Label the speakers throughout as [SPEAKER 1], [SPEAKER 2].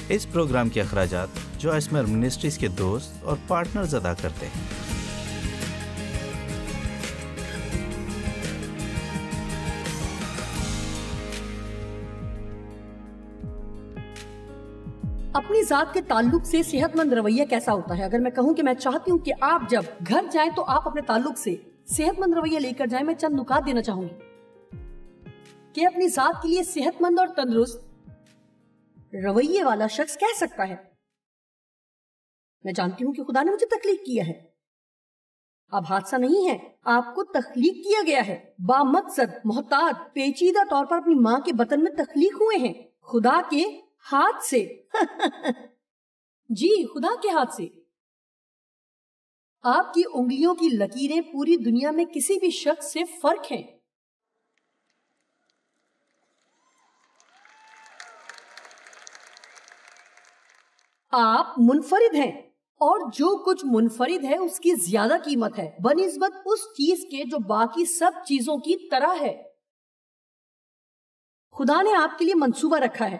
[SPEAKER 1] اس programme کے اخراجات جو اسمر منسٹریز کے دوست اور پارٹنرز ادا کرتے ہیں۔
[SPEAKER 2] اپنی ذات کے تعلق سے صحت مند رویہ کیسا ہوتا ہے؟ اگر میں کہوں کہ میں چاہتی ہوں کہ آپ جب گھر جائیں تو آپ اپنے تعلق سے صحت مند رویہ لے کر جائیں، میں چند نکات دینا چاہوں گی کہ اپنی ذات کے لیے صحت مند اور تندرست رویے والا شخص کہہ سکتا ہے، میں جانتی ہوں کہ خدا نے مجھے تخلیق کیا ہے۔ اب حادثہ نہیں ہے، آپ کو تخلیق کیا گیا ہے، با مقصد، محتاط، پیچیدہ طور پر اپنی ماں کے بطن میں تخلیق ہوئے ہیں، خدا کے ہاتھ سے۔ جی، خدا کے ہاتھ سے۔ آپ کی انگلیوں کی لکیریں پوری دنیا میں کسی بھی شخص سے فرق ہیں۔ آپ منفرد ہیں، اور جو کچھ منفرد ہے اس کی زیادہ قیمت ہے بنسبت اس چیز کے جو باقی سب چیزوں کی طرح ہے۔ خدا نے آپ کے لیے منصوبہ رکھا ہے،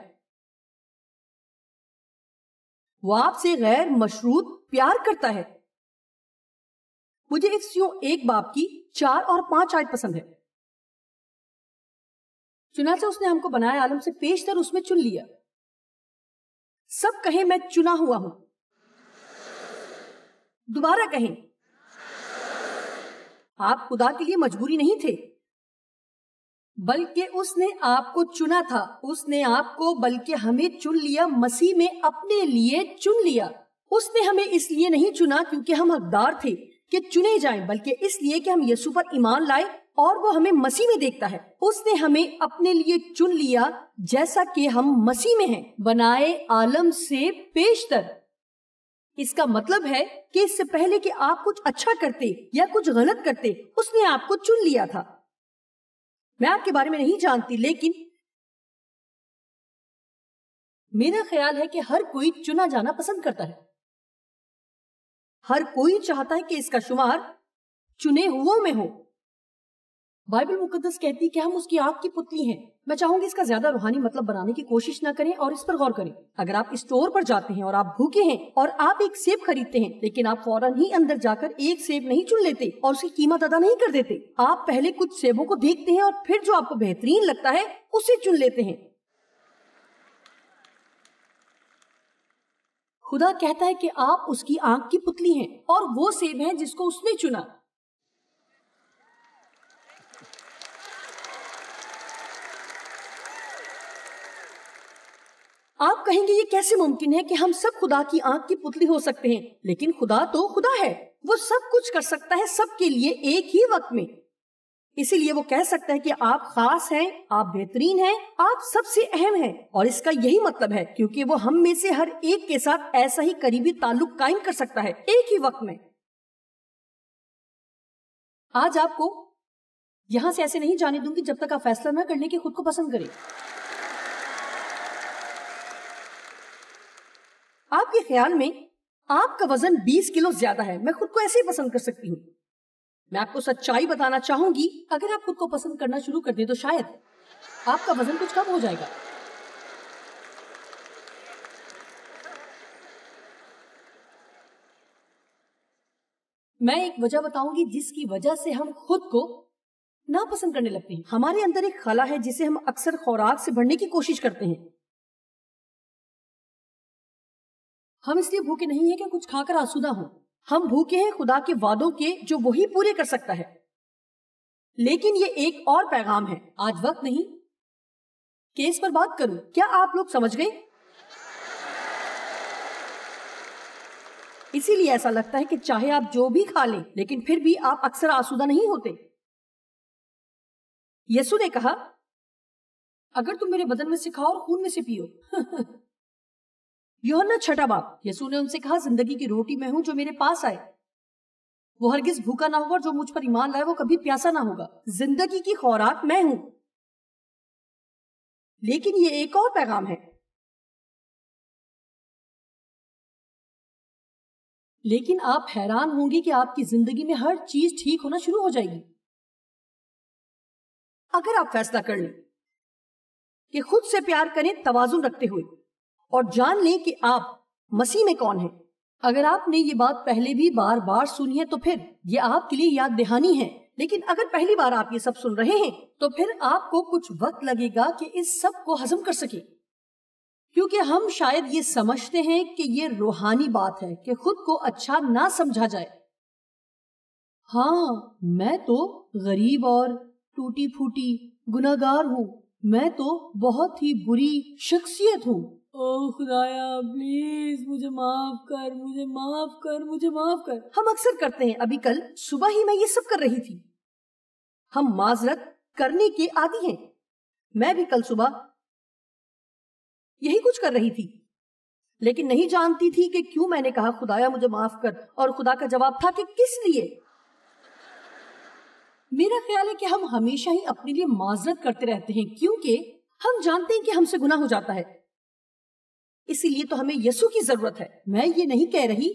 [SPEAKER 2] وہ آپ سے غیر مشروط پیار کرتا ہے۔ مجھے افسیوں 1 باب کی 4 اور 5 آیت پسند ہے۔ چنانچہ اس نے ہم کو بنایا عالم سے پیشتر اس میں چن لیا۔ سب کہیں میں چنا ہوا ہوں، دوبارہ کہیں آپ خدا کے لیے مجبوری نہیں تھے، بلکہ اس نے آپ کو چنا تھا۔ اس نے آپ کو بلکہ ہمیں چن لیا، مسیح میں اپنے لیے چن لیا۔ اس نے ہمیں اس لیے نہیں چنا کیونکہ ہم حقدار تھے کہ چنے جائیں، بلکہ اس لیے کہ ہم یسوع پر ایمان لائے اور وہ ہمیں مسیح میں دیکھتا ہے۔ اس نے ہمیں اپنے لیے چن لیا جیسا کہ ہم مسیح میں ہیں، بنائے عالم سے پیشتر۔ اس کا مطلب ہے کہ اس سے پہلے کہ آپ کچھ اچھا کرتے یا کچھ غلط کرتے، اس نے آپ کو چن لیا تھا۔ میں آپ کے بارے میں نہیں جانتی، لیکن میرا خیال ہے کہ ہر کوئی چنا جانا پسند کرتا ہے۔ ہر کوئی چاہتا ہے کہ اس کا شمار چنے ہوئوں میں ہو۔ بائبل مقدس کہتی ہے کہ ہم اس کی آنکھ کی پتلی ہیں۔ میں چاہوں گی اس کا زیادہ روحانی مطلب بنانے کی کوشش نہ کریں اور اس پر غور کریں۔ اگر آپ اسٹور پر جاتے ہیں اور آپ بھوکے ہیں اور آپ ایک سیب خریدتے ہیں، لیکن آپ فوراً ہی اندر جا کر ایک سیب نہیں چن لیتے اور اس کی قیمت ادا نہیں کر دیتے، آپ پہلے کچھ سیبوں کو دیکھتے ہیں اور پھر جو آپ کو بہترین لگتا ہے اسے چن لیتے ہیں۔ خدا کہتا ہے کہ آپ اس کی آنکھ کی پتلی ہیں اور وہ سیب ہیں جس کو اس نے چنا۔ آپ کہیں گے یہ کیسے ممکن ہے کہ ہم سب خدا کی آنکھ کی پتلی ہو سکتے ہیں؟ لیکن خدا تو خدا ہے، وہ سب کچھ کر سکتا ہے سب کے لیے ایک ہی وقت میں۔ اسی لیے وہ کہہ سکتا ہے کہ آپ خاص ہیں، آپ بہترین ہیں، آپ سب سے اہم ہیں، اور اس کا یہی مطلب ہے کیونکہ وہ ہم میں سے ہر ایک کے ساتھ ایسا ہی قریبی تعلق قائم کر سکتا ہے ایک ہی وقت میں۔ آج آپ کو یہاں سے ایسے نہیں جانے دوں گی جب تک آپ فیصلہ نہ کرنے کہ خود کو پسند کریں۔ آپ کے خیال میں آپ کا وزن 20 کلو زیادہ ہے، میں خود کو ایسے ہی پسند کر سکتی ہوں۔ میں آپ کو سچائی بتانا چاہوں گی، اگر آپ خود کو پسند کرنا شروع کر دیں تو شاید آپ کا وزن کچھ کم ہو جائے گا۔ میں ایک وجہ بتاؤں گی جس کی وجہ سے ہم خود کو ناپسند کرنے لگتے ہیں۔ ہمارے اندر ایک خلا ہے جسے ہم اکثر خوراک سے بھرنے کی کوشش کرتے ہیں۔ ہم اس لیے بھوکے نہیں ہیں کہ کچھ کھا کر آسودہ ہوں، ہم بھوکے ہیں خدا کے وعدوں کے جو وہی پورے کر سکتا ہے۔ لیکن یہ ایک اور پیغام ہے، آج وقت نہیں کہ اس پر بات کروں۔ کیا آپ لوگ سمجھ گئے؟ اسی لیے ایسا لگتا ہے کہ چاہے آپ جو بھی کھا لیں لیکن پھر بھی آپ اکثر آسودہ نہیں ہوتے۔ یسوع نے کہا اگر تم میرے بدن میں سے کھاؤ اور خون میں سے پیو۔ یوحنا 6 باب، یسوع نے ان سے کہا زندگی کی روٹی میں ہوں جو میرے پاس آئے وہ ہرگز بھوکا نہ ہوگا اور جو مجھ پر ایمان لائے وہ کبھی پیاسا نہ ہوگا۔ زندگی کی خوراک میں ہوں۔ لیکن یہ ایک اور پیغام ہے، لیکن آپ حیران ہوں گے کہ آپ کی زندگی میں ہر چیز ٹھیک ہونا شروع ہو جائے گی اگر آپ فیصلہ کر لیں کہ خود سے پیار کریں توازن رکھتے ہوئے اور جان لیں کہ آپ مسیح میں کون ہیں۔ اگر آپ نے یہ بات پہلے بھی بار بار سنی ہے تو پھر یہ آپ کے لیے یاد دہانی ہے، لیکن اگر پہلی بار آپ یہ سب سن رہے ہیں تو پھر آپ کو کچھ وقت لگے گا کہ اس سب کو ہضم کر سکیں، کیونکہ ہم شاید یہ سمجھتے ہیں کہ یہ روحانی بات ہے کہ خود کو اچھا نہ سمجھا جائے۔ ہاں، میں تو غریب اور ٹوٹی پھوٹی گناہگار ہوں، میں تو بہت ہی بری شخصیت ہوں، اوہ خدایا پلیز مجھے معاف کر، مجھے معاف کر، مجھے معاف کر۔ ہم اکثر کرتے ہیں۔ ابھی کل صبح ہی میں یہ سب کر رہی تھی۔ ہم معذرت کرنے کے عادی ہیں۔ میں بھی کل صبح یہی کچھ کر رہی تھی، لیکن نہیں جانتی تھی کہ کیوں میں نے کہا خدایا مجھے معاف کر، اور خدا کا جواب تھا کہ کس لیے۔ میرا خیال ہے کہ ہم ہمیشہ ہی اپنے لیے معذرت کرتے رہتے ہیں، کیونکہ ہم جانتے ہیں کہ ہم سے گناہ ہو جاتا ہے، اسی لیے تو ہمیں یسوع کی ضرورت ہے۔ میں یہ نہیں کہہ رہی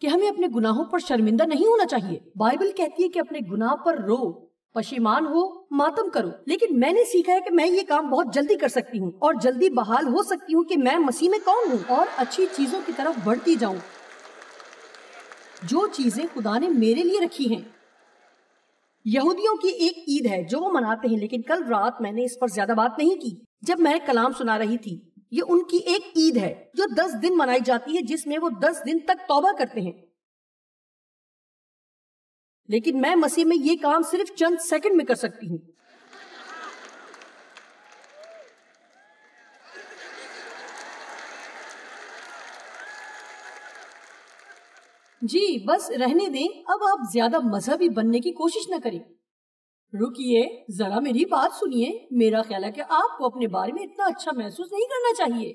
[SPEAKER 2] کہ ہمیں اپنے گناہوں پر شرمندہ نہیں ہونا چاہیے۔ بائبل کہتی ہے کہ اپنے گناہ پر رو، پشیمان ہو، ماتم کرو، لیکن میں نے سیکھا ہے کہ میں یہ کام بہت جلدی کر سکتی ہوں اور جلدی بحال ہو سکتی ہوں کہ میں مسیح میں کون ہوں اور اچھی چیزوں کی طرف بڑھتی جاؤں، جو چیزیں خدا نے میرے لیے رکھی ہیں۔ یہودیوں کی ایک عید ہے جو وہ مناتے ہیں، لیکن کل رات میں نے اس پر زیادہ بات نہیں کی جب میں کلام سنا رہی تھی۔ یہ ان کی ایک عید ہے جو 10 دن منائی جاتی ہے، جس میں وہ 10 دن تک توبہ کرتے ہیں، لیکن میں مسیح میں یہ کام صرف چند سیکنڈ میں کر سکتی ہوں۔ جی بس رہنے دیں، اب آپ زیادہ مذہبی بننے کی کوشش نہ کریں۔ رکیے، ذرا میری بات سنیے۔ میرا خیال ہے کہ آپ کو اپنے بارے میں اتنا اچھا محسوس نہیں کرنا چاہیے،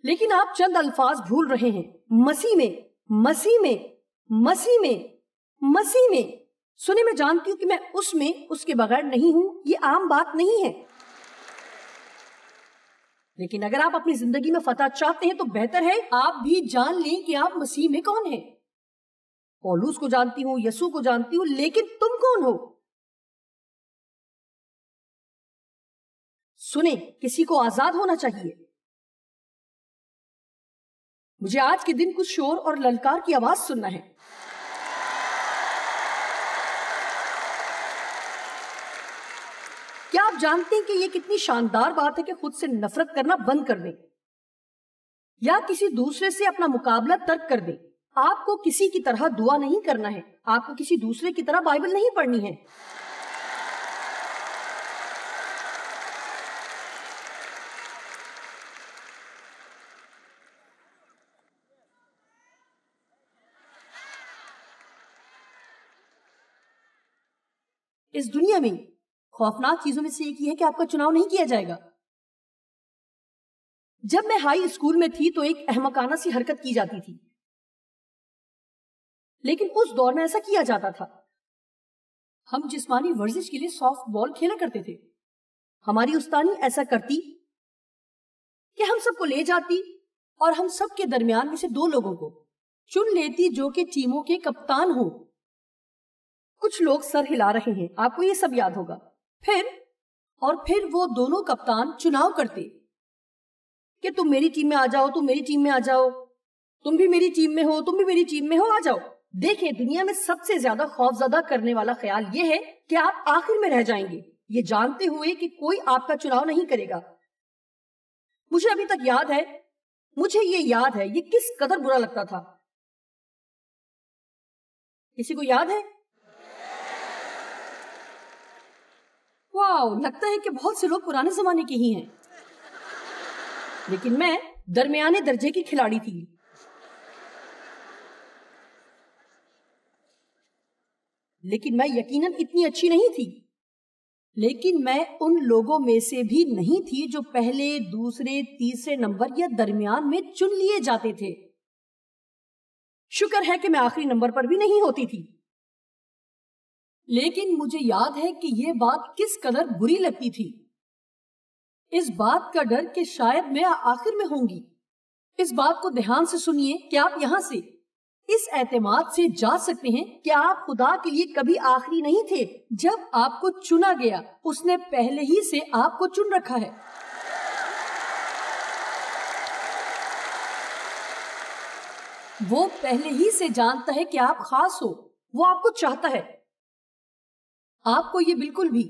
[SPEAKER 2] لیکن آپ چند الفاظ بھول رہے ہیں۔ مسیح میں، مسیح میں، مسیح میں، مسیح میں۔ سنیں، میں جانتی ہوں کہ میں اس کے بغیر نہیں ہوں، یہ عام بات نہیں ہے، لیکن اگر آپ اپنی زندگی میں فتح چاہتے ہیں تو بہتر ہے آپ بھی جان لیں کہ آپ مسیح میں کون ہیں۔ پولس کو جانتی ہوں، یسوع کو جانتی ہوں، لیکن تم کون ہو؟ سنیں، کسی کو آزاد ہونا چاہیے۔ مجھے آج کے دن کچھ شور اور للکار کی آواز سننا ہے۔ کیا آپ جانتے ہیں کہ یہ کتنی شاندار بات ہے کہ خود سے نفرت کرنا بند کر دیں یا کسی دوسرے سے اپنا مقابلہ ترک کر دیں؟ آپ کو کسی کی طرح دعا نہیں کرنا ہے، آپ کو کسی دوسرے کی طرح بائبل نہیں پڑھنی ہے۔ اس دنیا میں خوفناک چیزوں میں سے ایک یہ ہے کہ آپ کا چناؤ نہیں کیا جائے گا۔ جب میں ہائی اسکول میں تھی تو ایک احمقانہ سی حرکت کی جاتی تھی، لیکن اس دور میں ایسا کیا جاتا تھا۔ ہم جسمانی ورزش کے لیے سافٹ بال کھیلا کرتے تھے۔ ہماری استانی ایسا کرتی کہ ہم سب کو لے جاتی اور ہم سب کے درمیان میں سے 2 لوگوں کو چن لیتی جو کہ ٹیموں کے کپتان ہوں۔ کچھ لوگ سر ہلا رہے ہیں، آپ کو یہ سب یاد ہوگا۔ پھر وہ دونوں کپتان چناؤ کرتے کہ تم میری ٹیم میں آ جاؤ، تم میری ٹیم میں آ جاؤ، تم بھی میری ٹیم میں ہو، تم بھی میری ٹیم میں ہو، آ جاؤ۔ دیکھیں، دنیا میں سب سے زیادہ خوفزدہ کرنے والا خیال یہ ہے کہ آپ آخر میں رہ جائیں گے، یہ جانتے ہوئے کہ کوئی آپ کا چناؤ نہیں کرے گا۔ مجھے ابھی تک یاد ہے، مجھے یہ یاد ہے یہ کس قدر برا لگتا تھا۔ کسی کو یاد ہے؟ واو، لگتا ہے کہ بہت سے لوگ پرانے زمانے کے ہی ہیں، لیکن میں درمیانے درجے کی کھلاڑی تھی۔ لیکن میں یقیناً اتنی اچھی نہیں تھی، لیکن میں ان لوگوں میں سے بھی نہیں تھی جو پہلے، دوسرے، تیسرے نمبر یا درمیان میں چن لیے جاتے تھے۔ شکر ہے کہ میں آخری نمبر پر بھی نہیں ہوتی تھی، لیکن مجھے یاد ہے کہ یہ بات کس قدر بری لگتی تھی، اس بات کا ڈر کہ شاید میں آخر میں ہوں گی۔ اس بات کو دھیان سے سنیے کہ آپ یہاں سے اس اعتماد سے جا سکتے ہیں کہ آپ خدا کے لیے کبھی آخری نہیں تھے۔ جب آپ کو چنا گیا، اس نے پہلے ہی سے آپ کو چن رکھا ہے۔ وہ پہلے ہی سے جانتا ہے کہ آپ خاص ہو. وہ آپ کو چاہتا ہے. آپ کو یہ بالکل بھی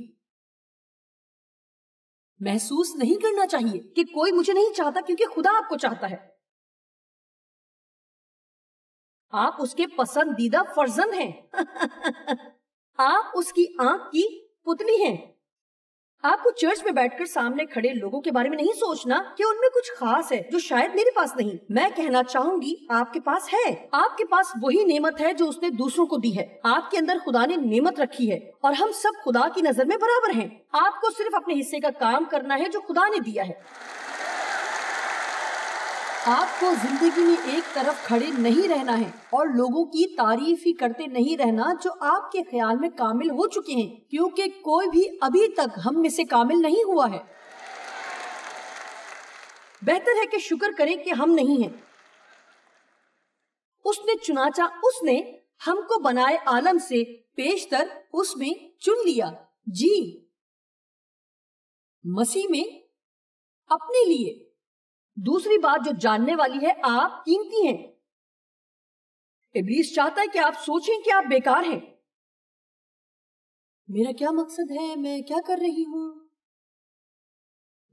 [SPEAKER 2] محسوس نہیں کرنا چاہیے کہ کوئی مجھے نہیں چاہتا کیونکہ خدا آپ کو چاہتا ہے. آپ اس کے پسندیدہ فرزند ہیں. آپ اس کی آنکھ کی پتلی ہیں. آپ کو چرچ میں بیٹھ کر سامنے کھڑے لوگوں کے بارے میں نہیں سوچنا کہ ان میں کچھ خاص ہے جو شاید میرے پاس نہیں. میں کہنا چاہوں گی آپ کے پاس ہے. آپ کے پاس وہی نعمت ہے جو اس نے دوسروں کو دی ہے. آپ کے اندر خدا نے نعمت رکھی ہے اور ہم سب خدا کی نظر میں برابر ہیں. آپ کو صرف اپنے حصے کا کام کرنا ہے جو خدا نے دیا ہے. آپ کو زندگی میں ایک طرف کھڑے نہیں رہنا ہے اور لوگوں کی تعریف ہی کرتے نہیں رہنا جو آپ کے خیال میں کامل ہو چکے ہیں، کیونکہ کوئی بھی ابھی تک ہم میں سے کامل نہیں ہوا ہے. بہتر ہے کہ شکر کریں کہ ہم نہیں ہیں. اس نے چنانچہ اس نے ہم کو بنائے عالم سے پیشتر اس میں چن لیا. جی مسیح میں اپنے لیے. دوسری بات جو جاننے والی ہے، آپ قیمتی ہیں. ابلیس چاہتا ہے کہ آپ سوچیں کہ آپ بیکار ہیں. میرا کیا مقصد ہے؟ میں کیا کر رہی ہوں؟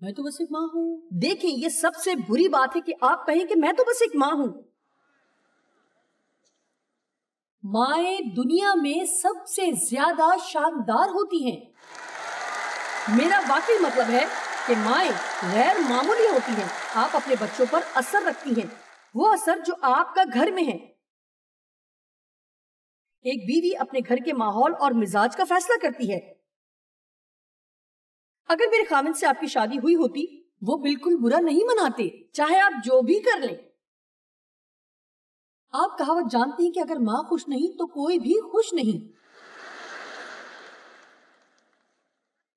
[SPEAKER 2] میں تو بس ایک ماں ہوں. دیکھیں، یہ سب سے بری بات ہے کہ آپ کہیں کہ میں تو بس ایک ماں ہوں. مائیں دنیا میں سب سے زیادہ شاندار ہوتی ہیں. میرا واقعی مطلب ہے کہ مائیں غیر معمولی ہوتی ہیں. آپ اپنے بچوں پر اثر رکھتی ہیں، وہ اثر جو آپ کا گھر میں ہے. ایک بیوی اپنے گھر کے ماحول اور مزاج کا فیصلہ کرتی ہے. اگر میرے خاوند سے آپ کی شادی ہوئی ہوتی، وہ بالکل برا نہیں مناتے، چاہے آپ جو بھی کر لیں. آپ کہاوت جانتے ہیں کہ اگر ماں خوش نہیں تو کوئی بھی خوش نہیں.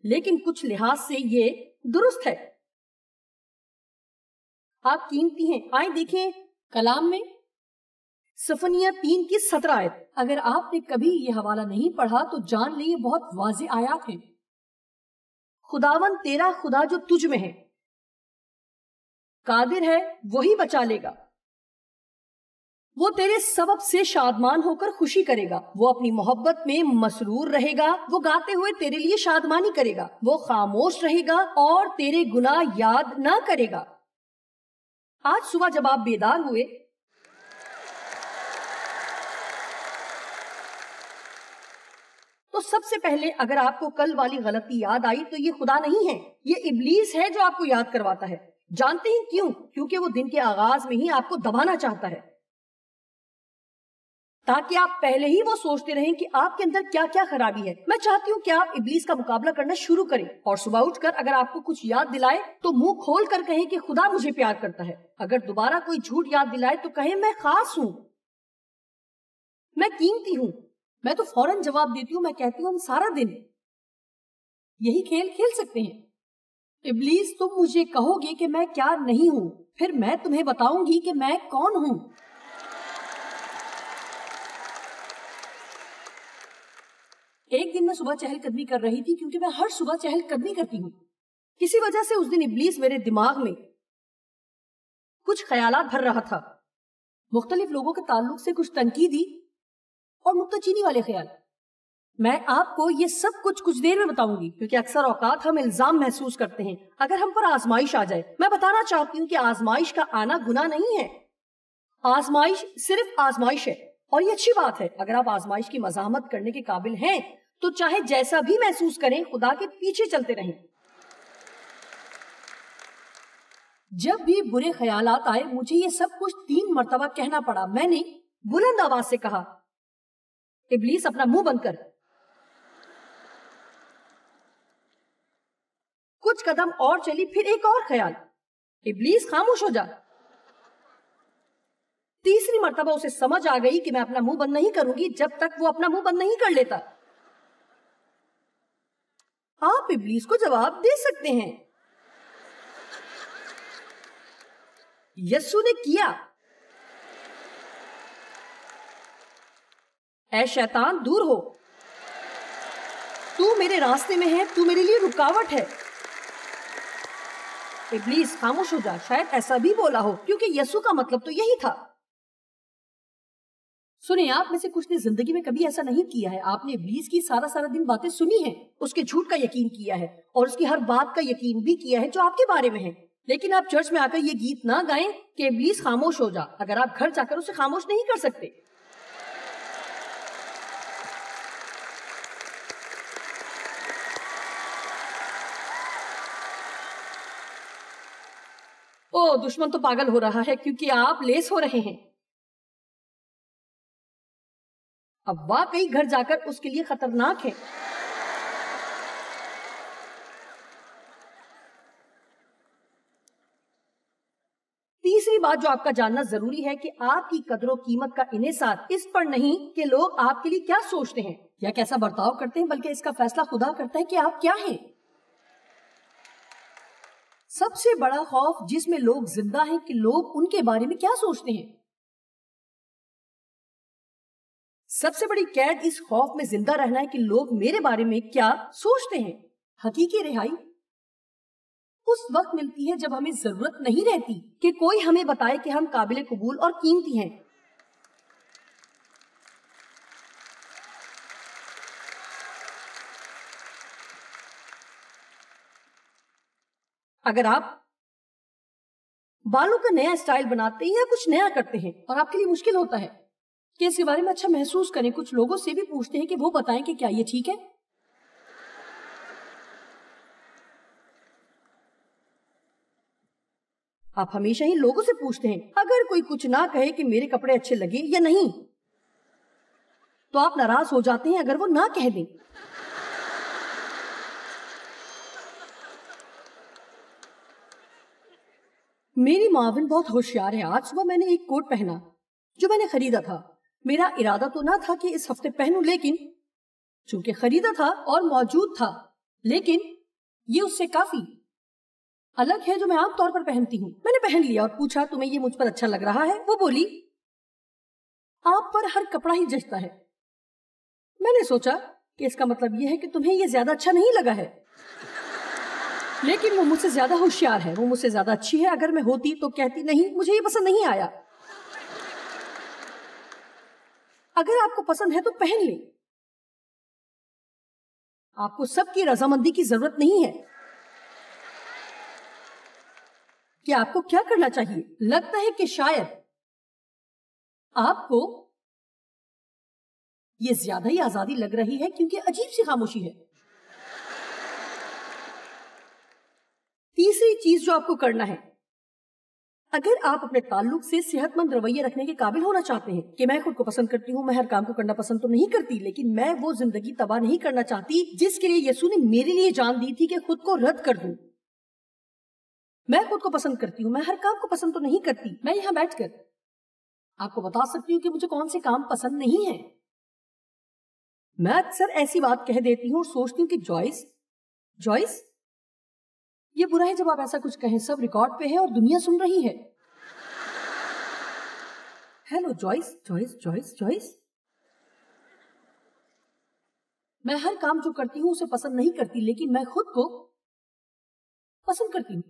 [SPEAKER 2] لیکن کچھ لحاظ سے یہ درست ہے. آپ قیمتی ہیں. آئیں دیکھیں کلام میں صفنیہ 3 کی 17 آیت. اگر آپ نے کبھی یہ حوالہ نہیں پڑھا تو جان لیں یہ بہت واضح آیات ہیں. خداوند تیرا خدا جو تجھ میں ہے قادر ہے، وہی بچا لے گا. وہ تیرے سبب سے شادمان ہو کر خوشی کرے گا. وہ اپنی محبت میں مسرور رہے گا. وہ گاتے ہوئے تیرے لیے شادمانی کرے گا. وہ خاموش رہے گا اور تیرے گناہ یاد نہ کرے گا. آج صبح جب آپ بیدار ہوئے تو سب سے پہلے اگر آپ کو کل والی غلطی یاد آئی تو یہ خدا نہیں ہے، یہ ابلیس ہے جو آپ کو یاد کرواتا ہے. جانتے ہیں کیوں؟ کیونکہ وہ دن کے آغاز میں ہی آپ کو دبانا چاہتا ہے تاکہ آپ پہلے ہی وہ سوچتے رہیں کہ آپ کے اندر کیا کیا خرابی ہے. میں چاہتی ہوں کہ آپ ابلیس کا مقابلہ کرنا شروع کریں اور صبح اٹھ کر اگر آپ کو کچھ یاد دلائے تو منہ کھول کر کہیں کہ خدا مجھے پیار کرتا ہے. اگر دوبارہ کوئی جھوٹ یاد دلائے تو کہیں میں خاص ہوں، میں قیمتی ہوں. میں تو فوراً جواب دیتی ہوں، میں کہتی ہوں ہم سارا دن یہی کھیل کھیل سکتے ہیں. ابلیس تم مجھے کہو گے کہ میں کیا نہیں ہوں، پھر میں تمہیں بتاؤں گی کہ میں کون ہوں. ایک دن میں صبح چہل قدمی کر رہی تھی، کیونکہ میں ہر صبح چہل قدمی کرتی ہوں. کسی وجہ سے اس دن ابلیس میرے دماغ میں کچھ خیالات بھر رہا تھا، مختلف لوگوں کے تعلق سے کچھ تنقیدی اور نکتہ چینی والے خیال. میں آپ کو یہ سب کچھ دیر میں بتاؤں گی، کیونکہ اکثر اوقات ہم الزام محسوس کرتے ہیں اگر ہم پر آزمائش آ جائے. میں بتانا چاہتی ہوں کہ آزمائش کا آنا گناہ نہیں ہے. آزمائش صرف آزمائش ہے اور یہ اچھی بات ہے. اگر آپ آزمائش کی مزاحمت کرنے کے قابل ہیں تو چاہے جیسا بھی محسوس کریں خدا کے پیچھے چلتے رہیں. جب بھی برے خیالات آئے مجھے یہ سب کچھ 3 مرتبہ کہنا پڑا. میں نے بلند آواز سے کہا، ابلیس اپنا منہ بند کر. کچھ قدم اور چلی، پھر ایک اور خیال، ابلیس خاموش ہو جا. تیسری مرتبہ اسے سمجھ آ گئی کہ میں اپنا منہ بند نہیں کروں گی جب تک وہ اپنا منہ بند نہیں کر لیتا. آپ ابلیس کو جواب دے سکتے ہیں. یسوع نے کیا. اے شیطان دور ہو، تو میرے راستے میں ہے، تو میرے لیے رکاوٹ ہے. ابلیس خاموش ہو جا. شاید ایسا بھی بولا ہو کیونکہ یسوع کا مطلب تو یہی تھا. سنیں، آپ میں سے کچھ نے زندگی میں کبھی ایسا نہیں کیا ہے. آپ نے ابلیس کی سارا دن باتیں سنی ہیں، اس کے جھوٹ کا یقین کیا ہے اور اس کی ہر بات کا یقین بھی کیا ہے جو آپ کے بارے میں ہے. لیکن آپ چرچ میں آ کر یہ گیت نہ گائیں کہ ابلیس خاموش ہو جا، اگر آپ گھر جا کر اسے خاموش نہیں کر سکتے. او دشمن تو پاگل ہو رہا ہے کیونکہ آپ لیس ہو رہے ہیں. اب واقعی گھر جا کر اس کے لیے خطرناک ہے. تیسری بات جو آپ کا جاننا ضروری ہے کہ آپ کی قدر و قیمت کا انحصار اس پر نہیں کہ لوگ آپ کے لیے کیا سوچتے ہیں یا کیسا برتاؤ کرتے ہیں، بلکہ اس کا فیصلہ خدا کرتا ہے کہ آپ کیا ہیں. سب سے بڑا خوف جس میں لوگ زندہ ہیں کہ لوگ ان کے بارے میں کیا سوچتے ہیں. سب سے بڑی قید اس خوف میں زندہ رہنا ہے کہ لوگ میرے بارے میں کیا سوچتے ہیں. حقیقی رہائی اس وقت ملتی ہے جب ہمیں ضرورت نہیں رہتی کہ کوئی ہمیں بتائے کہ ہم قابل قبول اور قیمتی ہیں. اگر آپ بالوں کا نیا اسٹائل بناتے ہیں یا کچھ نیا کرتے ہیں اور آپ کے لیے مشکل ہوتا ہے کہ اس کے بارے میں اچھا محسوس کریں، کچھ لوگوں سے بھی پوچھتے ہیں کہ وہ بتائیں کہ کیا یہ ٹھیک ہے. آپ ہمیشہ ہی لوگوں سے پوچھتے ہیں. اگر کوئی کچھ نہ کہے کہ میرے کپڑے اچھے لگے یا نہیں تو آپ ناراض ہو جاتے ہیں اگر وہ نہ کہہ دیں. میری معاون بہت ہوشیار ہے. آج صبح میں نے ایک کوٹ پہنا جو میں نے خریدا تھا. میرا ارادہ تو نہ تھا کہ اس ہفتے پہنوں، لیکن چونکہ خریدا تھا اور موجود تھا، لیکن یہ اس سے کافی الگ ہے جو میں عام طور پر پہنتی ہوں. میں نے پہن لیا اور پوچھا تمہیں یہ مجھ پر اچھا لگ رہا ہے؟ وہ بولی آپ پر ہر کپڑا ہی جچتا ہے. میں نے سوچا کہ اس کا مطلب یہ ہے کہ تمہیں یہ زیادہ اچھا نہیں لگا ہے. لیکن وہ مجھ سے زیادہ ہوشیار ہے، وہ مجھ سے زیادہ اچھی ہے. اگر میں ہوتی تو کہتی نہیں مجھے یہ پسند نہیں آیا. اگر آپ کو پسند ہے تو پہن لیں. آپ کو سب کی رضامندی کی ضرورت نہیں ہے. کہ آپ کو کیا کرنا چاہیے؟ لگتا ہے کہ شاید آپ کو یہ زیادہ ہی آزادی لگ رہی ہے کیونکہ عجیب سی خاموشی ہے. تیسری چیز جو آپ کو کرنا ہے، اگر آپ اپنے تعلق سے صحت مند رویہ رکھنے کے قابل ہونا چاہتے ہیں کہ میں خود کو پسند کرتی ہوں، میں ہر کام کو کرنا پسند تو نہیں کرتی، لیکن میں وہ زندگی تباہ نہیں کرنا چاہتی جس کے لیے یسوع نے میرے لیے جان دی تھی کہ خود کو رد کر دوں. میں خود کو پسند کرتی ہوں، میں ہر کام کو پسند تو نہیں کرتی. میں یہاں بیٹھ کر آپ کو بتا سکتی ہوں کہ مجھے کون سے کام پسند نہیں ہیں. میں اکثر ایسی بات کہہ دیتی ہوں اور سوچتی ہوں کہ جوائس یہ برا ہے جب آپ ایسا کچھ کہیں. سب ریکارڈ پہ ہے اور دنیا سن رہی ہے. Hello Joyce. میں ہر کام جو کرتی ہوں اسے پسند نہیں کرتی، لیکن میں خود کو پسند کرتی ہوں.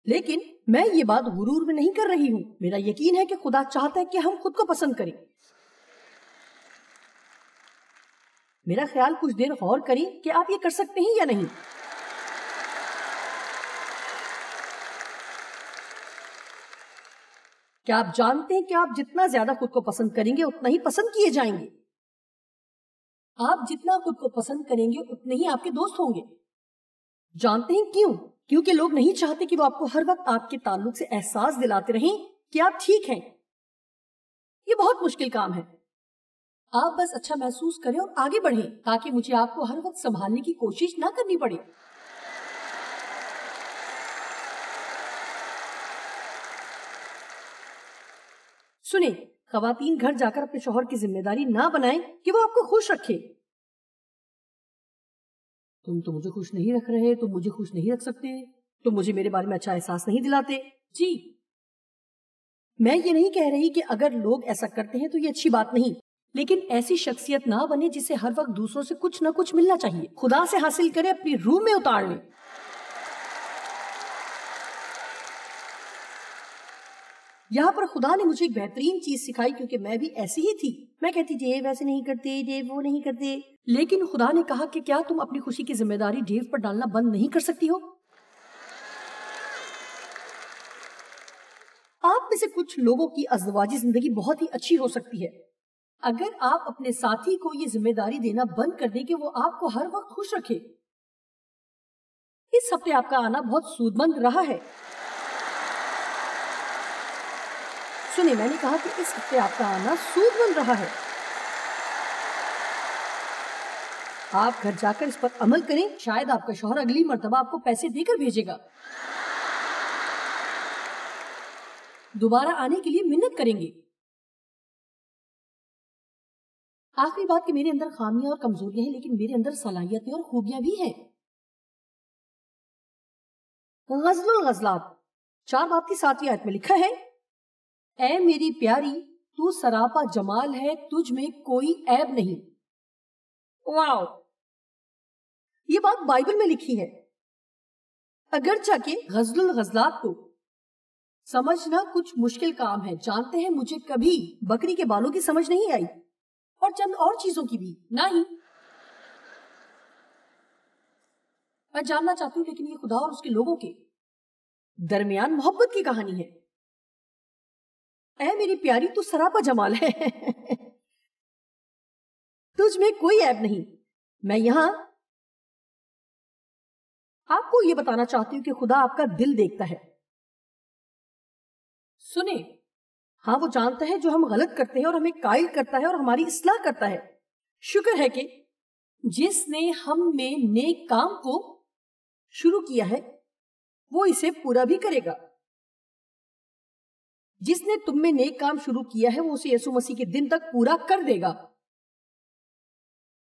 [SPEAKER 2] لیکن میں یہ بات غرور میں نہیں کر رہی ہوں. میرا یقین ہے کہ خدا چاہتا ہے کہ ہم خود کو پسند کریں. میرا خیال کچھ دیر غور کریں کہ آپ یہ کر سکتے ہیں یا نہیں. کیا آپ جانتے ہیں کہ آپ جتنا زیادہ خود کو پسند کریں گے اتنا ہی پسند کیے جائیں گے؟ آپ جتنا خود کو پسند کریں گے اتنے ہی آپ کے دوست ہوں گے. جانتے ہیں کیوں؟ کیونکہ لوگ نہیں چاہتے کہ وہ آپ کو ہر وقت آپ کے تعلق سے احساس دلاتے رہیں کہ آپ ٹھیک ہیں. یہ بہت مشکل کام ہے. آپ بس اچھا محسوس کریں اور آگے بڑھیں تاکہ مجھے آپ کو ہر وقت سنبھالنے کی کوشش نہ کرنی پڑے. سنیں، خواتین گھر جا کر اپنے شوہر کی ذمہ داری نہ بنائیں کہ وہ آپ کو خوش رکھے. تم تو مجھے خوش نہیں رکھ رہے، تم مجھے خوش نہیں رکھ سکتے، تم مجھے میرے بارے میں اچھا احساس نہیں دلاتے. جی، میں یہ نہیں کہہ رہی کہ اگر لوگ ایسا کرتے ہیں تو یہ اچھی بات نہیں، لیکن ایسی شخصیت نہ بنے جسے ہر وقت دوسروں سے کچھ نہ کچھ ملنا چاہیے. خدا سے حاصل کرے، اپنی روح میں اتار لیں. یہاں پر خدا نے مجھے ایک بہترین چیز سکھائی کیونکہ میں بھی ایسی ہی تھی. میں کہتی ڈیو ایسے نہیں کرتے, ڈیو وہ نہیں کرتے, لیکن خدا نے کہا کہ کیا تم اپنی خوشی کی ذمہ داری ڈیو پر ڈالنا بند نہیں کر سکتی ہو؟ آپ میں سے کچھ لوگوں کی ازدواجی زندگی بہت ہی اچھی ہو سکتی ہے اگر آپ اپنے ساتھی کو یہ ذمہ داری دینا بند کر دیں کہ وہ آپ کو ہر وقت خوش رکھے. اس ہفتے آپ کا آنا بہت سود مند رہا ہے. سنیں, میں نے کہا کہ اس ہفتے آپ کا آنا سود مند رہا ہے. آپ گھر جا کر اس پر عمل کریں. شاید آپ کا شوہر اگلی مرتبہ آپ کو پیسے دے کر بھیجے گا. دوبارہ آنے کے لیے منت کریں گے. آخری بات کہ میرے اندر خامیاں اور کمزوریاں ہیں لیکن میرے اندر صلاحیتیں اور خوبیاں بھی ہیں. غزل الغزلات 4 باب کی 7ویں آیت میں لکھا ہے, اے میری پیاری تو سراپا جمال ہے, تجھ میں کوئی عیب نہیں. واو, یہ بات بائبل میں لکھی ہے. اگرچہ کہ غزل الغزلات کو سمجھنا کچھ مشکل کام ہے. جانتے ہیں مجھے کبھی بکری کے بالوں کی سمجھ نہیں آئی اور چند اور چیزوں کی بھی نہیں. میں جاننا چاہتی ہوں لیکن یہ خدا اور اس کے لوگوں کے درمیان محبت کی کہانی ہے. اے میری پیاری تو سراپا جمال ہے, تجھ میں کوئی عیب نہیں. میں یہاں آپ کو یہ بتانا چاہتی ہوں کہ خدا آپ کا دل دیکھتا ہے. سنیں, ہاں وہ جانتا ہے جو ہم غلط کرتے ہیں اور ہمیں قائل کرتا ہے اور ہماری اصلاح کرتا ہے. شکر ہے کہ جس نے ہم میں نیک کام کو شروع کیا ہے وہ اسے پورا بھی کرے گا. جس نے تم میں نیک کام شروع کیا ہے وہ اسے یسوع مسیح کے دن تک پورا کر دے گا.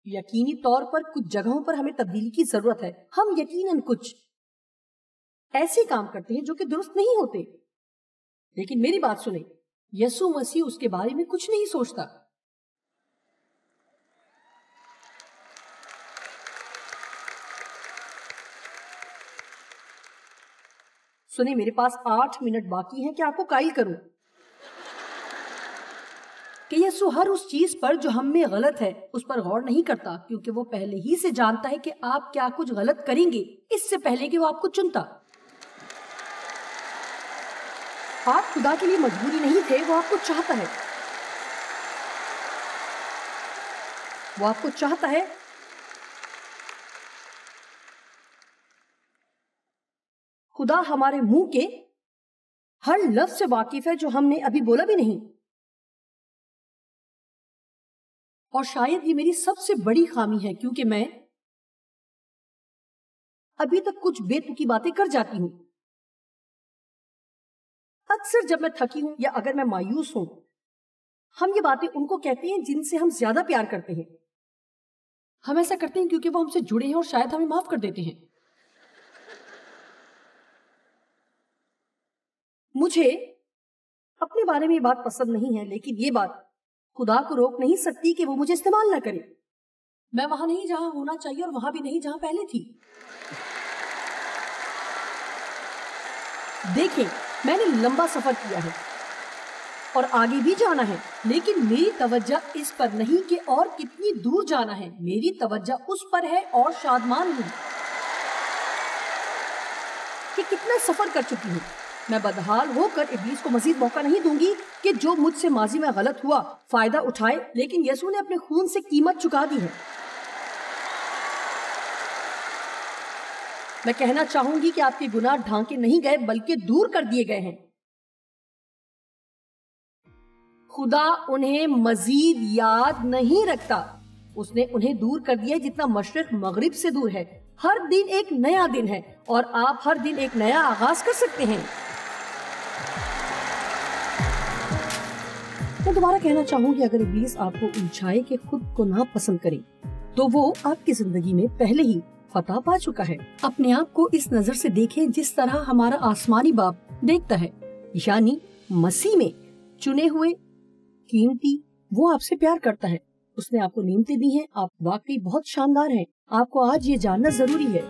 [SPEAKER 2] یقینی طور پر کچھ جگہوں پر ہمیں تبدیلی کی ضرورت ہے. ہم یقیناً کچھ ایسے کام کرتے ہیں جو کہ درست نہیں ہوتے, لیکن میری بات سنیں, یسوع مسیح اس کے بارے میں کچھ نہیں سوچتا. سنیں, میرے پاس 8 منٹ باقی ہیں کہ آپ کو قائل کروں کہ یسوع ہر اس چیز پر جو ہم میں غلط ہے اس پر غور نہیں کرتا, کیونکہ وہ پہلے ہی سے جانتا ہے کہ آپ کیا کچھ غلط کریں گے اس سے پہلے کہ وہ آپ کو چنتا. آپ خدا کے لیے مجبوری نہیں تھے, وہ آپ کو چاہتا ہے. وہ آپ کو چاہتا ہے. خدا ہمارے منہ کے ہر لفظ سے واقف ہے جو ہم نے ابھی بولا بھی نہیں. اور شاید یہ میری سب سے بڑی خامی ہے کیونکہ میں ابھی تک کچھ بے تکی باتیں کر جاتی ہوں. اکثر جب میں تھکی ہوں یا اگر میں مایوس ہوں, ہم یہ باتیں ان کو کہتے ہیں جن سے ہم زیادہ پیار کرتے ہیں. ہم ایسا کرتے ہیں کیونکہ وہ ہم سے جڑے ہیں اور شاید ہمیں معاف کر دیتے ہیں. مجھے اپنے بارے میں یہ بات پسند نہیں ہے, لیکن یہ بات خدا کو روک نہیں سکتی کہ وہ مجھے استعمال نہ کرے. میں وہاں نہیں جہاں ہونا چاہیے اور وہاں بھی نہیں جہاں پہلے تھی. دیکھیں, میں نے لمبا سفر کیا ہے اور آگے بھی جانا ہے, لیکن میری توجہ اس پر نہیں کہ اور کتنی دور جانا ہے. میری توجہ اس پر ہے اور شادمان ہوں کہ کتنا سفر کر چکی ہوں. میں بدحال ہو کر ابلیس کو مزید موقع نہیں دوں گی کہ جو مجھ سے ماضی میں غلط ہوا فائدہ اٹھائے, لیکن یسوع نے اپنے خون سے قیمت چکا دی ہے. میں کہنا چاہوں گی کہ آپ کے گناہ ڈھانکے نہیں گئے بلکہ دور کر دیے گئے ہیں. خدا انہیں مزید یاد نہیں رکھتا, اس نے انہیں دور کر دیا جتنا مشرق مغرب سے دور ہے. ہر دن ایک نیا دن ہے اور آپ ہر دن ایک نیا آغاز کر سکتے ہیں. میں دوبارہ کہنا چاہوں گی اگر ابلیس آپ کو الجھائے کہ خود کو نہ پسند کریں تو وہ آپ کی زندگی میں پہلے ہی فتح پا چکا ہے. اپنے آپ کو اس نظر سے دیکھیں جس طرح ہمارا آسمانی باپ دیکھتا ہے, یعنی مسیح میں چنے ہوئے قیمتی. وہ آپ سے پیار کرتا ہے, اس نے آپ کو نعمتیں دی ہیں, آپ واقعی بہت شاندار ہیں. آپ کو آج یہ جاننا ضروری ہے